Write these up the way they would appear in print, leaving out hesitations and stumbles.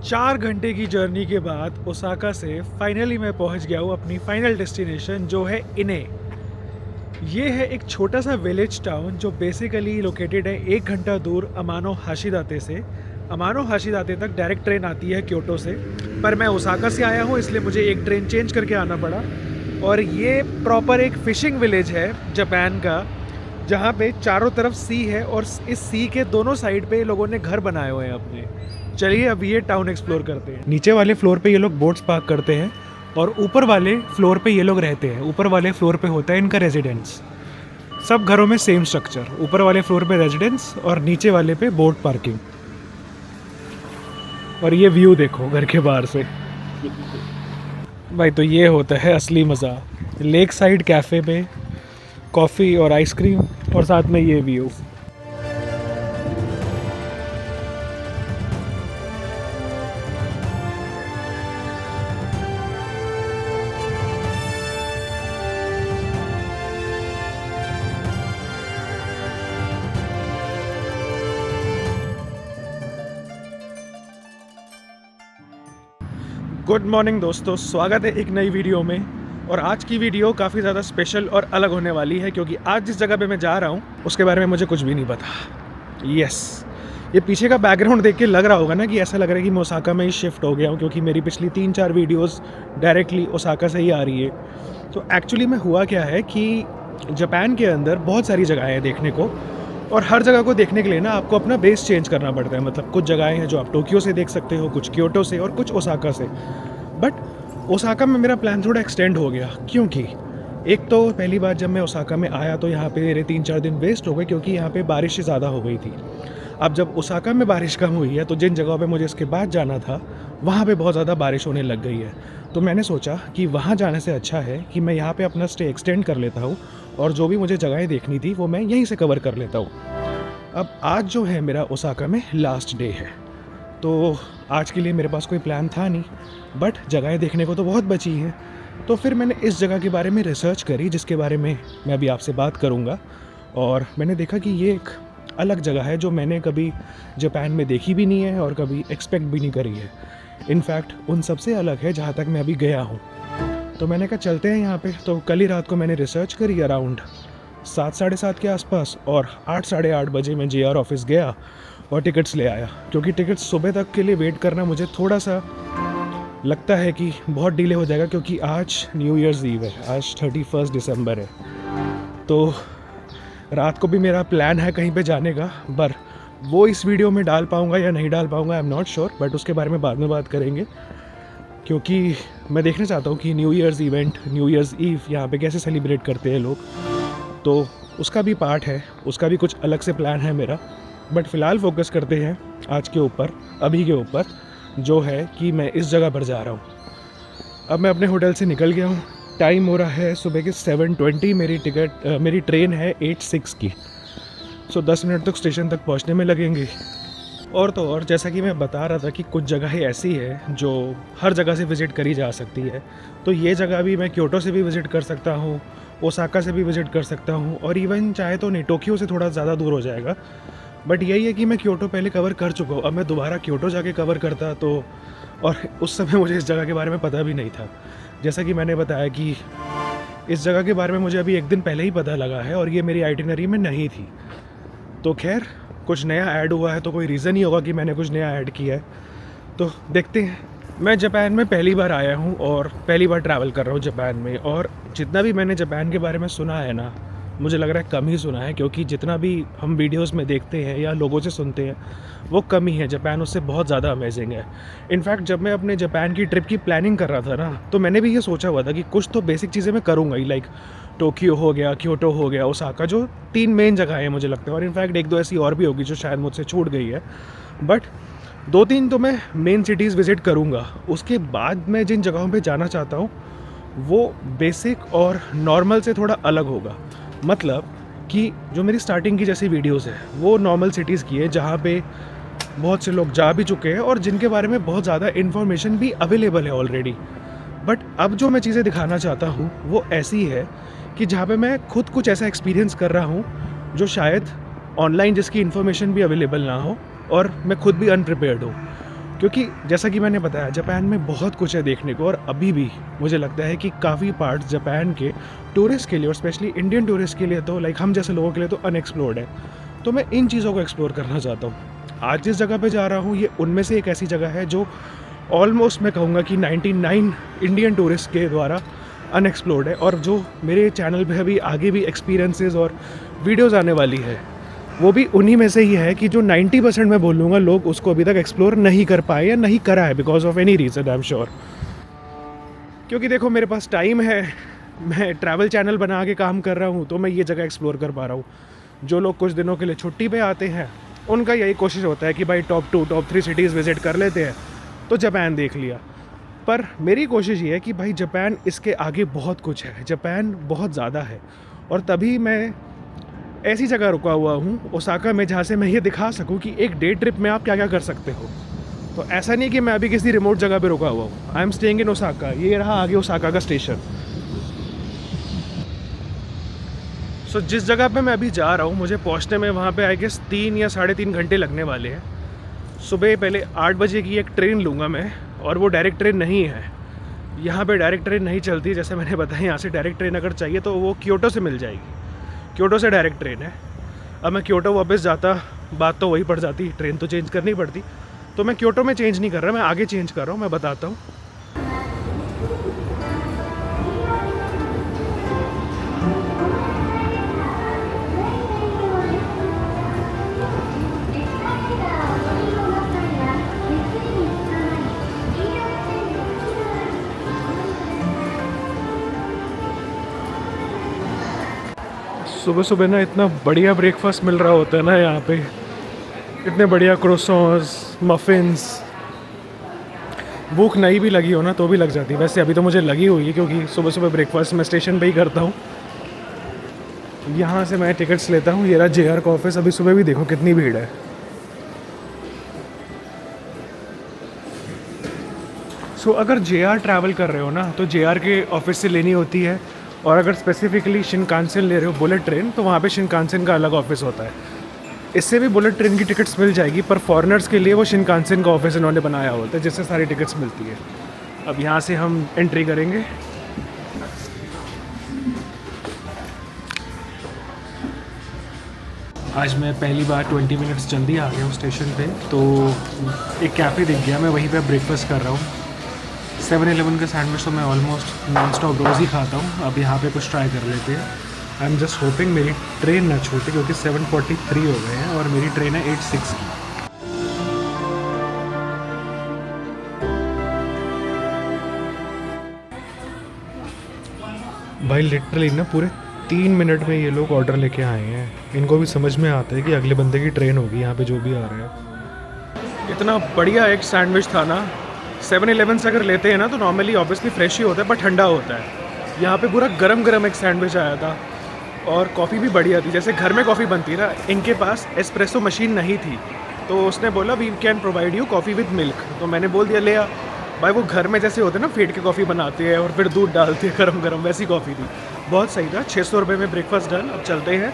4 घंटे की जर्नी के बाद ओसाका से फाइनली मैं पहुंच गया हूँ अपनी फाइनल डेस्टिनेशन जो है इने। ये है एक छोटा सा विलेज टाउन जो बेसिकली लोकेटेड है 1 घंटा दूर अमानो हाशिदाते से। अमानो हाशिदाते तक डायरेक्ट ट्रेन आती है क्योटो से, पर मैं ओसाका से आया हूँ इसलिए मुझे एक ट्रेन चेंज करके आना पड़ा। और ये प्रॉपर एक फ़िशिंग विलेज है जापान का, जहाँ पे चारों तरफ सी है और इस सी के दोनों साइड पे लोगों ने घर बनाए हुए हैं अपने। चलिए अब ये टाउन एक्सप्लोर करते हैं। नीचे वाले फ्लोर पे ये लोग बोट्स पार्क करते हैं और ऊपर वाले फ्लोर पे ये लोग रहते हैं। ऊपर वाले फ्लोर पे होता है इनका रेजिडेंस। सब घरों में सेम स्ट्रक्चर, ऊपर वाले फ्लोर पे रेजिडेंस और नीचे वाले पे बोट पार्किंग। और ये व्यू देखो घर के बाहर से भाई, तो ये होता है असली मज़ा। लेक साइड कैफ़े पे कॉफ़ी और आइसक्रीम और साथ में ये व्यू। गुड मॉर्निंग दोस्तों, स्वागत है एक नई वीडियो में। और आज की वीडियो काफ़ी ज़्यादा स्पेशल और अलग होने वाली है क्योंकि आज जिस जगह पे मैं जा रहा हूँ उसके बारे में मुझे कुछ भी नहीं पता। यस, ये पीछे का बैकग्राउंड देख के लग रहा होगा ना कि ऐसा लग रहा है कि मैं ओसाका में ही शिफ्ट हो गया हूँ, क्योंकि मेरी पिछली 3-4 वीडियोज़ डायरेक्टली ओसाका से ही आ रही है। तो एक्चुअली में हुआ क्या है कि जापान के अंदर बहुत सारी जगहें हैं देखने को, और हर जगह को देखने के लिए ना आपको अपना बेस चेंज करना पड़ता है। मतलब कुछ जगहें हैं जो आप टोक्यो से देख सकते हो, कुछ क्योटो से और कुछ ओसाका से। बट ओसाका में मेरा प्लान थोड़ा एक्सटेंड हो गया, क्योंकि एक तो पहली बार जब मैं ओसाका में आया तो यहाँ पे मेरे 3-4 दिन वेस्ट हो गए क्योंकि यहाँ पे बारिश ज़्यादा हो गई थी। अब जब ओसाका में बारिश कम हुई है तो जिन जगहों पे मुझे इसके बाद जाना था वहाँ पे बहुत ज़्यादा बारिश होने लग गई है। तो मैंने सोचा कि वहाँ जाने से अच्छा है कि मैं यहाँ पे अपना स्टे एक्सटेंड कर लेता हूँ और जो भी मुझे जगहें देखनी थी वो मैं यहीं से कवर कर लेता हूँ। अब आज जो है मेरा ओसाका में लास्ट डे है, तो आज के लिए मेरे पास कोई प्लान था नहीं, बट जगहें देखने को तो बहुत बची हैं। तो फिर मैंने इस जगह के बारे में रिसर्च करी जिसके बारे में मैं अभी आपसे बात करूँगा। और मैंने देखा कि ये एक अलग जगह है जो मैंने कभी जापान में देखी भी नहीं है और कभी एक्सपेक्ट भी नहीं करी है। इनफैक्ट उन सबसे अलग है जहाँ तक मैं अभी गया हूँ। तो मैंने कहा चलते हैं यहाँ पे। तो कल ही रात को मैंने रिसर्च करी अराउंड 7-7:30 के आसपास, और 8-8:30 बजे मैं JR ऑफिस गया और टिकट्स ले आया। क्योंकि टिकट्स सुबह तक के लिए वेट करना मुझे थोड़ा सा लगता है कि बहुत डिले हो जाएगा, क्योंकि आज न्यू ईयर्स ईव है, आज 31 दिसंबर है। तो रात को भी मेरा प्लान है कहीं पे जाने का, पर वो इस वीडियो में डाल पाऊँगा या नहीं डाल पाऊँगा I am not sure, but उसके बारे में बाद में बात करेंगे। क्योंकि मैं देखना चाहता हूँ कि new year's event, new year's eve यहाँ पे कैसे सेलिब्रेट करते हैं लोग, तो उसका भी पार्ट है, उसका भी कुछ अलग से प्लान है मेरा। बट फ़िलहाल फोकस करते हैं आज के ऊपर, अभी के ऊपर, जो है कि मैं इस जगह पर जा रहा हूँ। अब मैं अपने होटल से निकल गया हूँ, टाइम हो रहा है सुबह के 7:20। मेरी ट्रेन है 8:06 की। सो 10 मिनट तक स्टेशन तक पहुँचने में लगेंगे। और तो और जैसा कि मैं बता रहा था कि कुछ जगहें ऐसी है जो हर जगह से विज़िट करी जा सकती है। तो ये जगह भी मैं क्योटो से भी विज़िट कर सकता हूँ, ओसाका से भी विज़िट कर सकता हूँ, और इवन चाहे तो नहीं, टोक्यो से थोड़ा ज़्यादा दूर हो जाएगा। बट यही है कि मैं क्योटो पहले कवर कर चुका हूँ। अब मैं दोबारा क्योटो जाके कवर करता तो, और उस समय मुझे इस जगह के बारे में पता भी नहीं था। जैसा कि मैंने बताया कि इस जगह के बारे में मुझे अभी एक दिन पहले ही पता लगा है और ये मेरी आइटिनरी में नहीं थी। तो खैर, कुछ नया ऐड हुआ है तो कोई रीज़न ही होगा कि मैंने कुछ नया ऐड किया है। तो देखते हैं। मैं जापान में पहली बार आया हूँ और पहली बार ट्रैवल कर रहा हूँ जापान में, और जितना भी मैंने जापान के बारे में सुना है ना, मुझे लग रहा है कम ही सुना है, क्योंकि जितना भी हम वीडियोस में देखते हैं या लोगों से सुनते हैं वो कम ही है। जापान उससे बहुत ज़्यादा अमेजिंग है। इनफैक्ट जब मैं अपने जापान की ट्रिप की प्लानिंग कर रहा था ना, तो मैंने भी ये सोचा हुआ था कि कुछ तो बेसिक चीज़ें मैं करूँगा ही, लाइक टोक्यो हो गया, क्योटो हो गया, ओसाका, जो 3 मेन जगह है मुझे लगता है। और इनफैक्ट 1-2 ऐसी और भी होगी जो शायद मुझसे छूट गई है, बट 2-3 तो मैं मेन सिटीज़ विज़िट करूँगा। उसके बाद मैं जिन जगहों पे जाना चाहता हूँ वो बेसिक और नॉर्मल से थोड़ा अलग होगा। मतलब कि जो मेरी स्टार्टिंग की जैसी वीडियोज़ है वो नॉर्मल सिटीज़ की है, जहाँ पे बहुत से लोग जा भी चुके हैं और जिनके बारे में बहुत ज़्यादा इन्फॉर्मेशन भी अवेलेबल है ऑलरेडी। बट अब जो मैं चीज़ें दिखाना चाहता हूँ वो ऐसी है कि जहाँ पे मैं खुद कुछ ऐसा एक्सपीरियंस कर रहा हूँ जो शायद ऑनलाइन जिसकी इन्फॉर्मेशन भी अवेलेबल ना हो और मैं खुद भी अनप्रिपेयर्ड हूँ। क्योंकि जैसा कि मैंने बताया जापान में बहुत कुछ है देखने को, और अभी भी मुझे लगता है कि काफ़ी पार्ट जापान के टूरिस्ट के लिए और स्पेशली इंडियन टूरिस्ट के लिए तो लाइक हम जैसे लोगों के लिए तो अनएक्सप्लोर्ड है। तो मैं इन चीज़ों को एक्सप्लोर करना चाहता हूँ। आज जिस जगह पे जा रहा हूँ ये उनमें से एक ऐसी जगह है जो ऑलमोस्ट मैं कहूँगा कि 99 इंडियन टूरिस्ट के द्वारा अनएक्सप्लोर्ड है, और जो मेरे चैनल पे अभी आगे भी एक्सपीरियंसेस और वीडियोज़ आने वाली है वो भी उन्हीं में से ही है कि जो 90% मैं बोलूँगा लोग उसको अभी तक एक्सप्लोर नहीं कर पाए या नहीं करा है because of any reason, I am sure. क्योंकि देखो मेरे पास टाइम है, मैं ट्रैवल चैनल बना के काम कर रहा हूँ तो मैं ये जगह एक्सप्लोर कर पा रहा हूँ। जो लोग कुछ दिनों के लिए छुट्टी पे आते हैं उनका यही कोशिश होता है कि भाई टॉप 2 टॉप 3 सिटीज़ विज़िट कर लेते हैं, तो जापान देख लिया। पर मेरी कोशिश ये है कि भाई जापान इसके आगे बहुत कुछ है, जापान बहुत ज़्यादा है। और तभी मैं ऐसी जगह रुका हुआ हूँ ओसाका में जहाँ से मैं ये दिखा सकूँ कि एक डे ट्रिप में आप क्या क्या कर सकते हो। तो ऐसा नहीं कि मैं अभी किसी रिमोट जगह पे रुका हुआ हूँ, I am staying in Osaka. ये रहा आगे ओसाका का स्टेशन। सो जिस जगह पे मैं अभी जा रहा हूँ मुझे पहुँचने में वहाँ पे आई गेस 3 या 3.5 घंटे लगने वाले हैं। सुबह पहले 8 बजे की एक ट्रेन लूँगा मैं, और वो डायरेक्ट ट्रेन नहीं है, यहाँ पे डायरेक्ट ट्रेन नहीं चलती। जैसे मैंने बताया यहाँ से डायरेक्ट ट्रेन अगर चाहिए तो वो क्योटो से मिल जाएगी, क्योटो से डायरेक्ट ट्रेन है। अब मैं क्योटो वापस जाता बात तो वही पड़ जाती, ट्रेन तो चेंज करनी पड़ती। तो मैं क्योटो में चेंज नहीं कर रहा, मैं आगे चेंज कर रहा हूँ, मैं बताता हूँ। सुबह सुबह ना इतना बढ़िया ब्रेकफास्ट मिल रहा होता है ना यहाँ पे, इतने बढ़िया क्रोसॉन्स, मफ़िन्स। भूख नहीं भी लगी हो ना तो भी लग जाती है। वैसे अभी तो मुझे लगी हुई है क्योंकि सुबह सुबह ब्रेकफास्ट मैं स्टेशन पे ही करता हूँ। यहाँ से मैं टिकट्स लेता हूँ। ये रहा JR का ऑफिस। अभी सुबह भी देखो कितनी भीड़ है। सो अगर JR ट्रैवल कर रहे हो ना तो JR के ऑफिस से लेनी होती है, और अगर स्पेसिफिकली शिनकानसेन ले रहे हो बुलेट ट्रेन तो वहाँ पे शिनकानसेन का अलग ऑफिस होता है। इससे भी बुलेट ट्रेन की टिकट्स मिल जाएगी, पर फॉरेनर्स के लिए वो शिनकानसेन का ऑफिस इन्होंने बनाया होता है जिससे सारी टिकट्स मिलती है। अब यहाँ से हम एंट्री करेंगे। आज मैं पहली बार 20 मिनट्स जल्दी आ गया हूँ स्टेशन पे, तो एक कैफ़े दिख गया, मैं वहीं पे ब्रेकफास्ट कर रहा हूँ। 7-Eleven का सैंडविच तो मैं ऑलमोस्ट नॉन स्टॉप रोज़ ही खाता हूँ। अब यहाँ पे कुछ ट्राई कर लेते हैं। आई एम जस्ट होपिंग मेरी ट्रेन ना छूटे क्योंकि 7:43 हो गए हैं और मेरी ट्रेन है 8:06 की। भाई लिटरली ना पूरे 3 मिनट में ये लोग ऑर्डर लेके आए हैं। इनको भी समझ में आता है कि अगले बंदे की ट्रेन होगी यहाँ पे जो भी आ रहा है। इतना बढ़िया एक सैंडविच था ना। 7-Eleven से अगर लेते हैं ना तो नॉर्मली ऑब्वियसली फ्रेश ही होता है, बट ठंडा होता है। यहाँ पे पूरा गरम गरम एक सैंडविच आया था, और कॉफ़ी भी बढ़िया थी। जैसे घर में कॉफ़ी बनती है ना, इनके पास एस्प्रेसो मशीन नहीं थी, तो उसने बोला we can provide you coffee with milk. तो मैंने बोल दिया ले आ। भाई वो घर में जैसे होते हैं ना, फेंट के कॉफ़ी बनाते हैं और फिर दूध डालते हैं गरम गरम, वैसी कॉफ़ी थी। बहुत सही था। 600 रुपये में ब्रेकफास्ट डन। अब चलते हैं,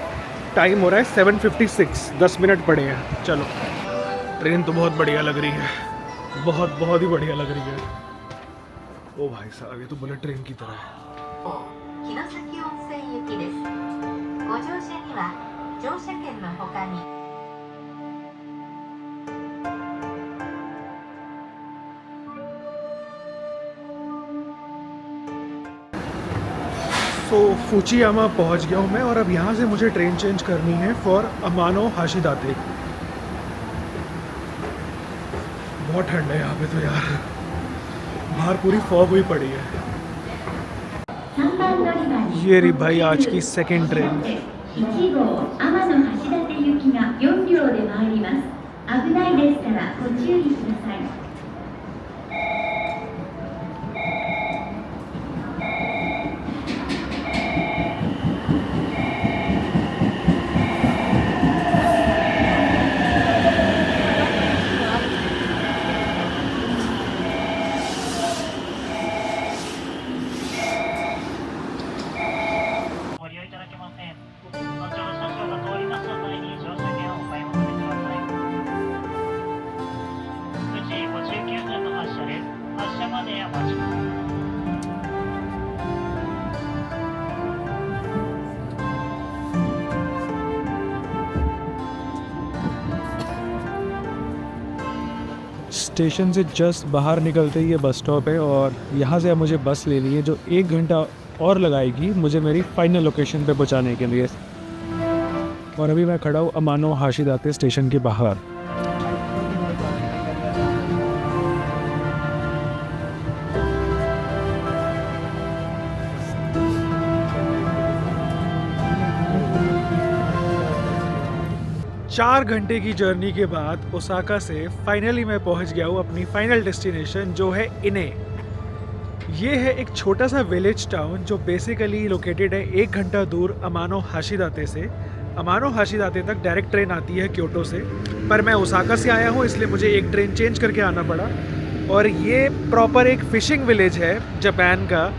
टाइम हो रहा है 7:56, 10 मिनट पड़े हैं। चलो। ट्रेन तो बहुत बढ़िया लग रही है, बहुत बहुत ही बढ़िया लग रही है। ओ भाई साहब, ये तो बुलेट ट्रेन की तरह है। तो फुचियामा पहुंच गया हूँ मैं, और अब यहाँ से मुझे ट्रेन चेंज करनी है फॉर अमानो हाशिदाते। बहुत ठंड है यहाँ पे तो यार, बाहर पूरी फॉग हुई पड़ी है। ये रही भाई आज की सेकेंड ट्रेन। स्टेशन से जस्ट बाहर निकलते ही ये बस स्टॉप है और यहाँ से अब मुझे बस लेनी है जो 1 घंटा और लगाएगी मुझे मेरी फाइनल लोकेशन पे पहुँचाने के लिए। और अभी मैं खड़ा हूँ अमानो हाशिदाते स्टेशन के बाहर। चार घंटे की जर्नी के बाद ओसाका से फाइनली मैं पहुंच गया हूँ अपनी फाइनल डेस्टिनेशन जो है इने। ये है एक छोटा सा विलेज टाउन जो बेसिकली लोकेटेड है 1 घंटा दूर अमानो हाशिदाते से। अमानो हाशिदाते तक डायरेक्ट ट्रेन आती है क्योटो से, पर मैं ओसाका से आया हूँ इसलिए मुझे एक ट्रेन चेंज करके आना पड़ा। और ये प्रॉपर एक फ़िशिंग विलेज है जापान का,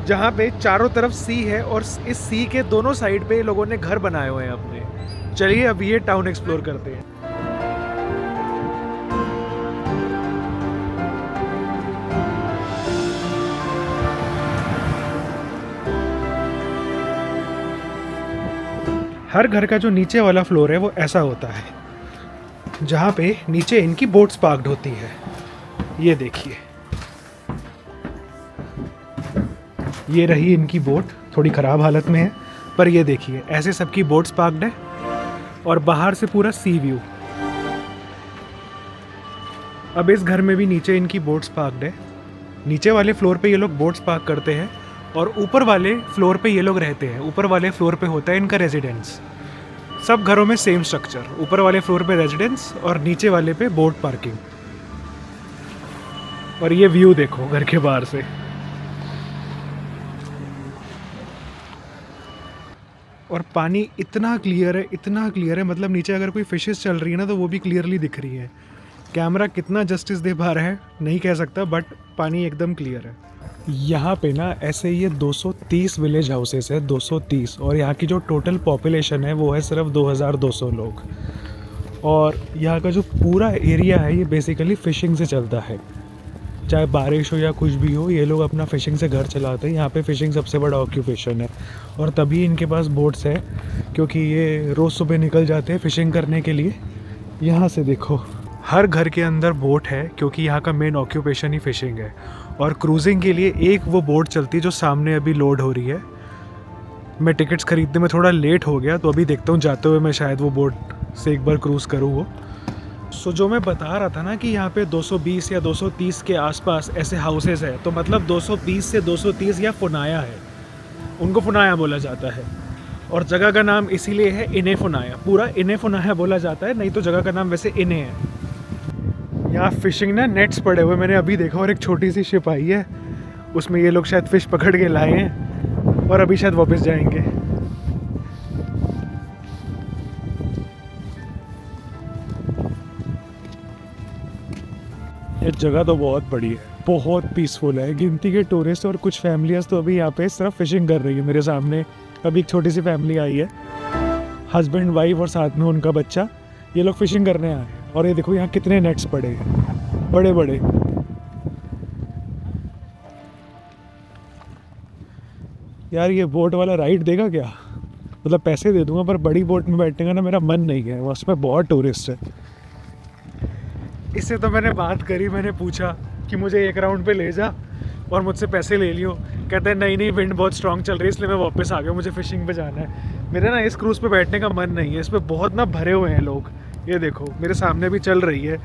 जहाँ पे चारों तरफ सी है और इस सी के दोनों साइड पे लोगों ने घर बनाए हुए हैं अपने। चलिए अब ये टाउन एक्सप्लोर करते हैं। हर घर का जो नीचे वाला फ्लोर है वो ऐसा होता है, जहाँ पे नीचे इनकी बोट्स पार्क्ड होती है। ये देखिए, ये रही इनकी बोट, थोड़ी ख़राब हालत में है, पर ये देखिए ऐसे सबकी बोट्स पार्क्ड है और बाहर से पूरा सी व्यू। अब इस घर में भी नीचे इनकी बोट्स पार्क्ड है। नीचे वाले फ्लोर पे ये लोग बोट्स पार्क करते हैं और ऊपर वाले फ्लोर पे ये लोग रहते हैं। ऊपर वाले फ्लोर पे होता है इनका रेजिडेंस। सब घरों में सेम स्ट्रक्चर, ऊपर वाले फ्लोर पे रेजिडेंस और नीचे वाले पे बोट पार्किंग। और ये व्यू देखो घर के बाहर से। और पानी इतना क्लियर है, इतना क्लियर है, मतलब नीचे अगर कोई फिशेस चल रही है ना तो वो भी क्लियरली दिख रही है। कैमरा कितना जस्टिस दे पा रहा है नहीं कह सकता, बट पानी एकदम क्लियर है। यहाँ पे ना ऐसे ये 230 विलेज हाउसेस है, 230, और यहाँ की जो टोटल पॉपुलेशन है वो है सिर्फ 2200 लोग। और यहाँ का जो पूरा एरिया है ये बेसिकली फ़िशिंग से चलता है, चाहे बारिश हो या कुछ भी हो, ये लोग अपना फ़िशिंग से घर चलाते हैं। यहाँ पे फ़िशिंग सबसे बड़ा ऑक्यूपेशन है और तभी इनके पास बोट्स है, क्योंकि ये रोज़ सुबह निकल जाते हैं फ़िशिंग करने के लिए। यहाँ से देखो हर घर के अंदर बोट है, क्योंकि यहाँ का मेन ऑक्यूपेशन ही फ़िशिंग है। और क्रूजिंग के लिए एक वो बोट चलती है जो सामने अभी लोड हो रही है। मैं टिकट्स ख़रीदने में थोड़ा लेट हो गया, तो अभी देखता हूँ जाते हुए मैं शायद वो बोट से एक बार क्रूज़ करूँ वो। सो जो मैं बता रहा था ना कि यहाँ पे 220 या 230 के आसपास ऐसे हाउसेस है, तो मतलब 220 से 230 या फुनाया है, उनको फुनाया बोला जाता है। और जगह का नाम इसीलिए है इने फुनाया, पूरा इने फुनाया बोला जाता है, नहीं तो जगह का नाम वैसे इने है। यहाँ फ़िशिंग ना नेट्स पड़े हुए मैंने अभी देखा, और एक छोटी सी शिप आई है, उसमें ये लोग शायद फ़िश पकड़ के लाए हैं और अभी शायद वापस जाएंगे। ये जगह तो बहुत बड़ी है, बहुत पीसफुल है। गिनती के टूरिस्ट और कुछ फैमिलीज तो अभी यहाँ पे सिर्फ फ़िशिंग कर रही है। मेरे सामने अभी एक छोटी सी फैमिली आई है, हस्बैंड वाइफ और साथ में उनका बच्चा, ये लोग फ़िशिंग करने आए हैं। और ये देखो यहाँ कितने नेट्स पड़े हैं, बड़े बड़े। यार ये बोट वाला राइड देगा क्या? मतलब पैसे दे दूंगा, पर बड़ी बोट में बैठने का ना मेरा मन नहीं है, उसमें बहुत टूरिस्ट है। इससे तो मैंने बात करी, मैंने पूछा कि मुझे एक राउंड पे ले जा, और मुझसे पैसे ले लियो। कहते हैं नहीं नहीं, विंड बहुत स्ट्रॉन्ग चल रही है इसलिए मैं वापस आ गया, मुझे फ़िशिंग पे जाना है। मेरा ना इस क्रूज़ पे बैठने का मन नहीं है, इस पर बहुत ना भरे हुए हैं लोग। ये देखो मेरे सामने भी चल रही है।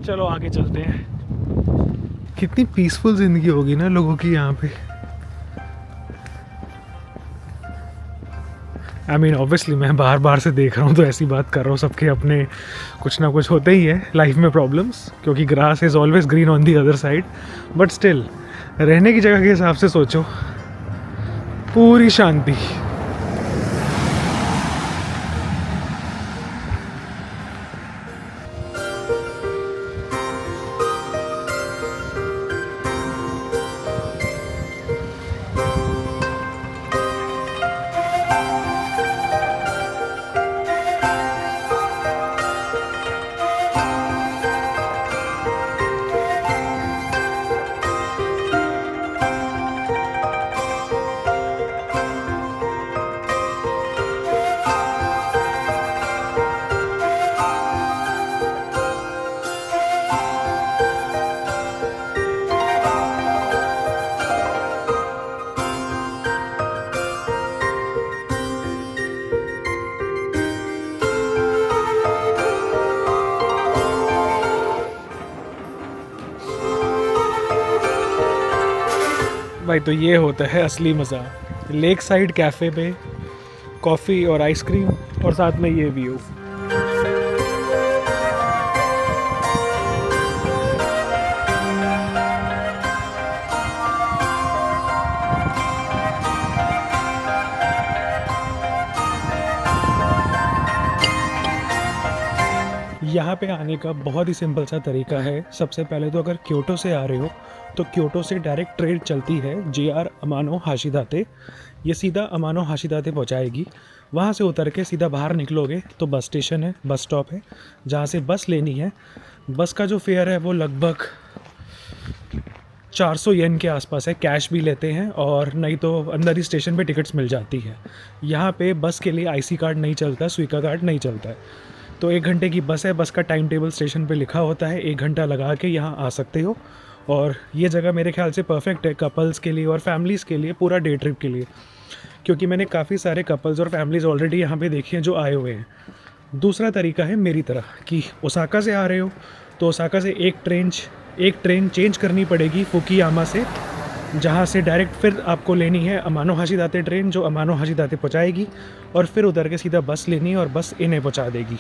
चलो आगे चलते हैं। कितनी पीसफुल ज़िंदगी होगी ना लोगों की यहाँ पे। आई मीन ऑब्वियसली मैं बार बार से देख रहा हूँ तो ऐसी बात कर रहा हूँ, सबके अपने कुछ ना कुछ होते ही है लाइफ में प्रॉब्लम्स, क्योंकि grass is always green on the other side. But still रहने की जगह के हिसाब से सोचो, पूरी शांति। भाई तो ये होता है असली मज़ा, लेक साइड कैफ़े पे कॉफ़ी और आइसक्रीम और साथ में ये व्यू। यहाँ पे आने का बहुत ही सिंपल सा तरीका है। सबसे पहले तो अगर क्योटो से आ रहे हो तो क्योटो से डायरेक्ट ट्रेन चलती है JR अमानो हाशिदाते। ये सीधा अमानो हाशिदाते पहुँचाएगी। वहाँ से उतर के सीधा बाहर निकलोगे तो बस स्टेशन है, बस स्टॉप है, जहाँ से बस लेनी है। बस का जो फेयर है वो लगभग 400 येन के आसपास है। कैश भी लेते हैं और नहीं तो अंदर ही स्टेशन पे टिकट्स मिल जाती है। यहाँ पे बस के लिए IC कार्ड नहीं चलता, स्वीका कार्ड नहीं चलता है। तो 1 घंटे की बस है, बस का टाइम टेबल स्टेशन पे लिखा होता है। 1 घंटा लगा के यहाँ आ सकते हो और ये जगह मेरे ख्याल से परफेक्ट है कपल्स के लिए और फैमिलीज़ के लिए, पूरा डे ट्रिप के लिए, क्योंकि मैंने काफ़ी सारे कपल्स और फैमिलीज़ ऑलरेडी यहाँ पे देखे हैं जो आए हुए हैं। दूसरा तरीका है मेरी तरह कि ओसाका से आ रहे हो तो ओसाका से एक ट्रेन चेंज करनी पड़ेगी फुकियामा से, जहाँ से डायरेक्ट फिर आपको लेनी है अमानो हाशिदाते ट्रेन, जो अमानो हाशिदाते पहुँचाएगी और फिर उतर के सीधा बस लेनी है और बस इन्हें पहुँचा देगी।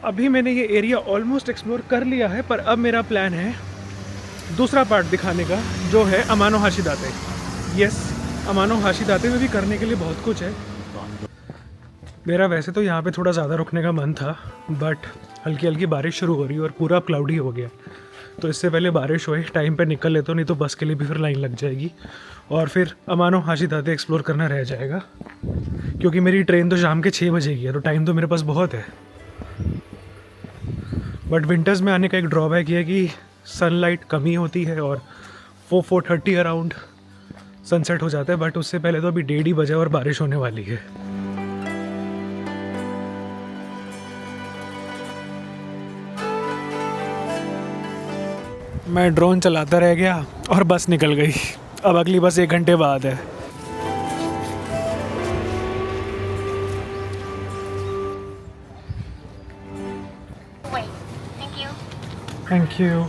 अभी मैंने ये एरिया ऑलमोस्ट एक्सप्लोर कर लिया है, पर अब मेरा प्लान है दूसरा पार्ट दिखाने का, जो है अमानो हाशिदाते। यस, अमानो हाशिदाते में भी करने के लिए बहुत कुछ है। मेरा वैसे तो यहाँ पे थोड़ा ज़्यादा रुकने का मन था, बट हल्की हल्की बारिश शुरू हो रही है और पूरा क्लाउडी हो गया, तो इससे पहले बारिश होए टाइम पे निकल लेता, नहीं तो बस के लिए भी फिर लाइन लग जाएगी और फिर अमानो हाशिदाते एक्सप्लोर करना रह जाएगा, क्योंकि मेरी ट्रेन तो शाम के 6 बजे की है, तो टाइम तो मेरे पास बहुत है। बट विंटर्स में आने का एक ड्रॉबैक ये है कि सनलाइट कमी होती है और 4:30 अराउंड सनसेट हो जाता है, बट उससे पहले तो अभी 1:30 बजे और बारिश होने वाली है। मैं ड्रोन चलाता रह गया और बस निकल गई। अब अगली बस 1 घंटे बाद है। Thank you.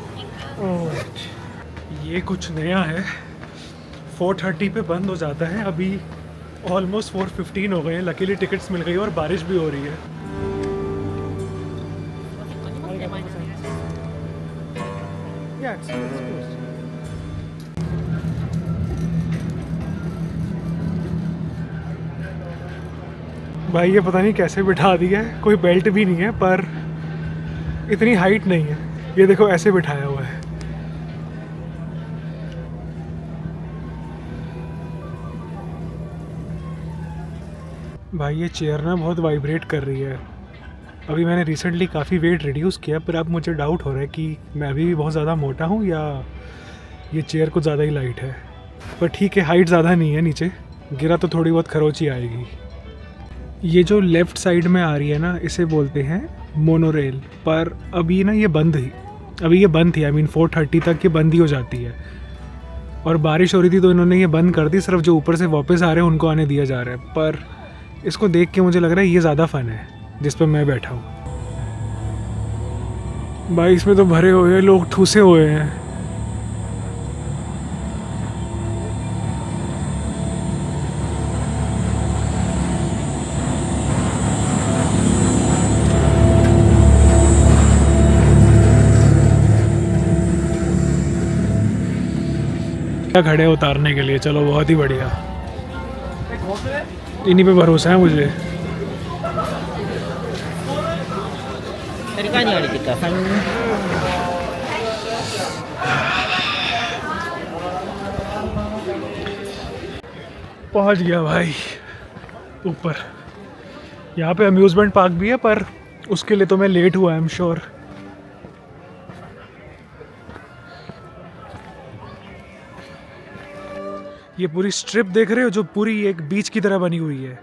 ये कुछ नया है, 4:30 पे बंद हो जाता है। अभी ऑलमोस्ट 4:15 हो गए हैं। लकीली टिकट्स मिल गई और बारिश भी हो रही है। भाई ये पता नहीं कैसे बिठा दिया है, कोई बेल्ट भी नहीं है, पर इतनी हाइट नहीं है। ये देखो ऐसे बिठाया हुआ है। भाई ये चेयर ना बहुत वाइब्रेट कर रही है। अभी मैंने रिसेंटली काफ़ी वेट रिड्यूस किया, पर अब मुझे डाउट हो रहा है कि मैं अभी भी बहुत ज़्यादा मोटा हूँ या ये चेयर कुछ ज़्यादा ही लाइट है। पर ठीक है, हाइट ज़्यादा नहीं है, नीचे गिरा तो थोड़ी बहुत खरोच ही आएगी। ये जो लेफ़्ट साइड में आ रही है ना, इसे बोलते हैं मोनोरेल, पर अभी ना ये बंद थी। आई मीन 4:30 तक ये बंद ही हो जाती है और बारिश हो रही थी तो इन्होंने ये बंद कर दी। सिर्फ जो ऊपर से वापस आ रहे हैं उनको आने दिया जा रहा है। पर इसको देख के मुझे लग रहा है ये ज़्यादा फ़न है जिस पर मैं बैठा हूँ। भाई इसमें तो भरे हुए लोग ठूसे हुए हैं। खड़े उतारने के लिए, चलो बहुत ही बढ़िया। इन्हीं पे भरोसा है मुझे। पहुंच गया भाई ऊपर। यहाँ पे अम्यूज़मेंट पार्क भी है, पर उसके लिए तो मैं लेट हुआ, आई एम श्योर। ये पूरी स्ट्रिप देख रहे हो जो पूरी एक बीच की तरह बनी हुई है,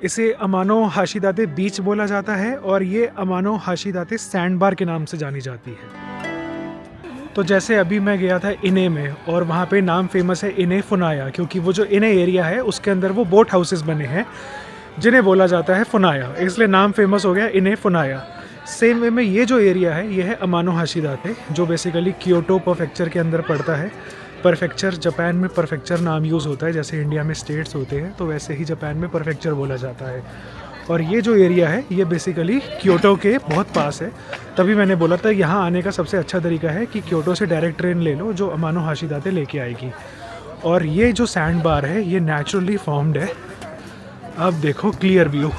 इसे अमानो हाशिदाते बीच बोला जाता है और ये अमानो हाशिदाते सैंड बार के नाम से जानी जाती है। तो जैसे अभी मैं गया था इने में और वहाँ पे नाम फेमस है इने फुनाया, क्योंकि वो जो इने एरिया है उसके अंदर वो बोट हाउसेस बने हैं जिन्हें बोला जाता है फुनाया, इसलिए नाम फेमस हो गया इने फुनाया। सेम वे में ये जो एरिया है ये है अमानो हाशिदाते, जो बेसिकली क्योटो प्रीफेक्चर के अंदर पड़ता है। प्रीफेक्चर, जापान में प्रीफेक्चर नाम यूज़ होता है, जैसे इंडिया में स्टेट्स होते हैं तो वैसे ही जापान में प्रीफेक्चर बोला जाता है। और ये जो एरिया है ये बेसिकली क्योटो के बहुत पास है, तभी मैंने बोला था यहाँ आने का सबसे अच्छा तरीका है कि क्योटो से डायरेक्ट ट्रेन ले लो जो अमानो हाशिदाते लेके आएगी। और ये जो सैंड बार है ये नेचुरली फॉर्म्ड है, अब देखो क्लियर व्यू।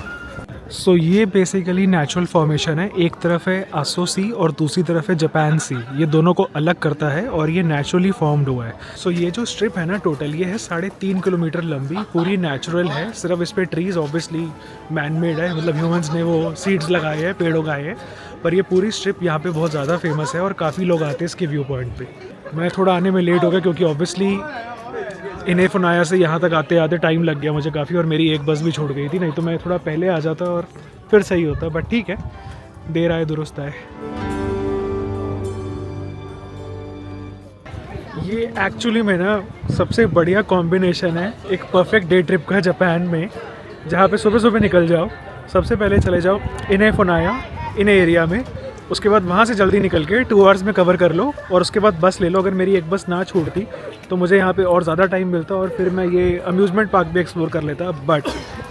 सो ये बेसिकली नेचुरल फॉर्मेशन है, एक तरफ है आसो सी और दूसरी तरफ है जापान सी, ये दोनों को अलग करता है और ये नेचुरली फॉर्म्ड हुआ है। सो ये जो स्ट्रिप है ना टोटल ये है 3.5 किलोमीटर लंबी, पूरी नेचुरल है, सिर्फ इस पर ट्रीज ऑब्वियसली मैन मेड है, मतलब ह्यूमंस ने वो सीड्स लगाए हैं, पेड़ उगाए हैं, पर ये पूरी स्ट्रिप यहाँ पे बहुत ज़्यादा फेमस है और काफ़ी लोग आते हैं इसके व्यू पॉइंट पे। मैं थोड़ा आने में लेट हो गया क्योंकि ऑब्वियसली इन्हें फुनाया से यहाँ तक आते आते टाइम लग गया मुझे काफ़ी, और मेरी एक बस भी छूट गई थी, नहीं तो मैं थोड़ा पहले आ जाता और फिर सही होता, बट ठीक है, देर आए दुरुस्त आए। ये एक्चुअली में ना सबसे बढ़िया कॉम्बिनेशन है एक परफेक्ट डे ट्रिप का जापान में, जहाँ पे सुबह सुबह निकल जाओ, सबसे पहले चले जाओ इन्हें फुनाया इन एरिया में, उसके बाद वहाँ से जल्दी निकल के 2 आवर्स में कवर कर लो और उसके बाद बस ले लो। अगर मेरी एक बस ना छूटती तो मुझे यहाँ पे और ज़्यादा टाइम मिलता और फिर मैं ये अम्यूज़मेंट पार्क भी एक्सप्लोर कर लेता। बट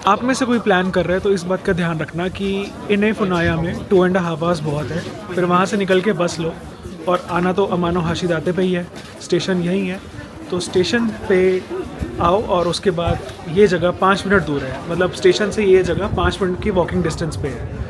आप में से कोई प्लान कर रहे हैं तो इस बात का ध्यान रखना कि इन्हें फुनाया में 2.5 आवर्स बहुत है, फिर वहाँ से निकल के बस लो और आना तो अमानो हाशिदाते पे ही है, स्टेशन यहीं है, तो स्टेशन पे आओ और उसके बाद ये जगह 5 मिनट दूर है, मतलब स्टेशन से ये जगह 5 मिनट की वॉकिंग डिस्टेंस पे है।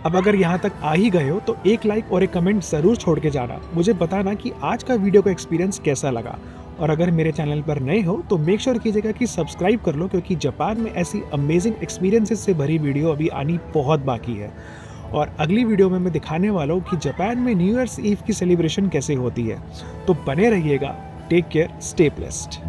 अब अगर यहाँ तक आ ही गए हो तो एक लाइक और एक कमेंट ज़रूर छोड़ के जाना, मुझे बताना कि आज का वीडियो का एक्सपीरियंस कैसा लगा। और अगर मेरे चैनल पर नए हो तो मेक श्योर कीजिएगा कि सब्सक्राइब कर लो, क्योंकि जापान में ऐसी अमेजिंग एक्सपीरियंसेस से भरी वीडियो अभी आनी बहुत बाकी है। और अगली वीडियो में मैं दिखाने वाला हूँ कि जापान में न्यू ईयर्स ईव की सेलिब्रेशन कैसे होती है, तो बने रहिएगा। Take care, stay blessed.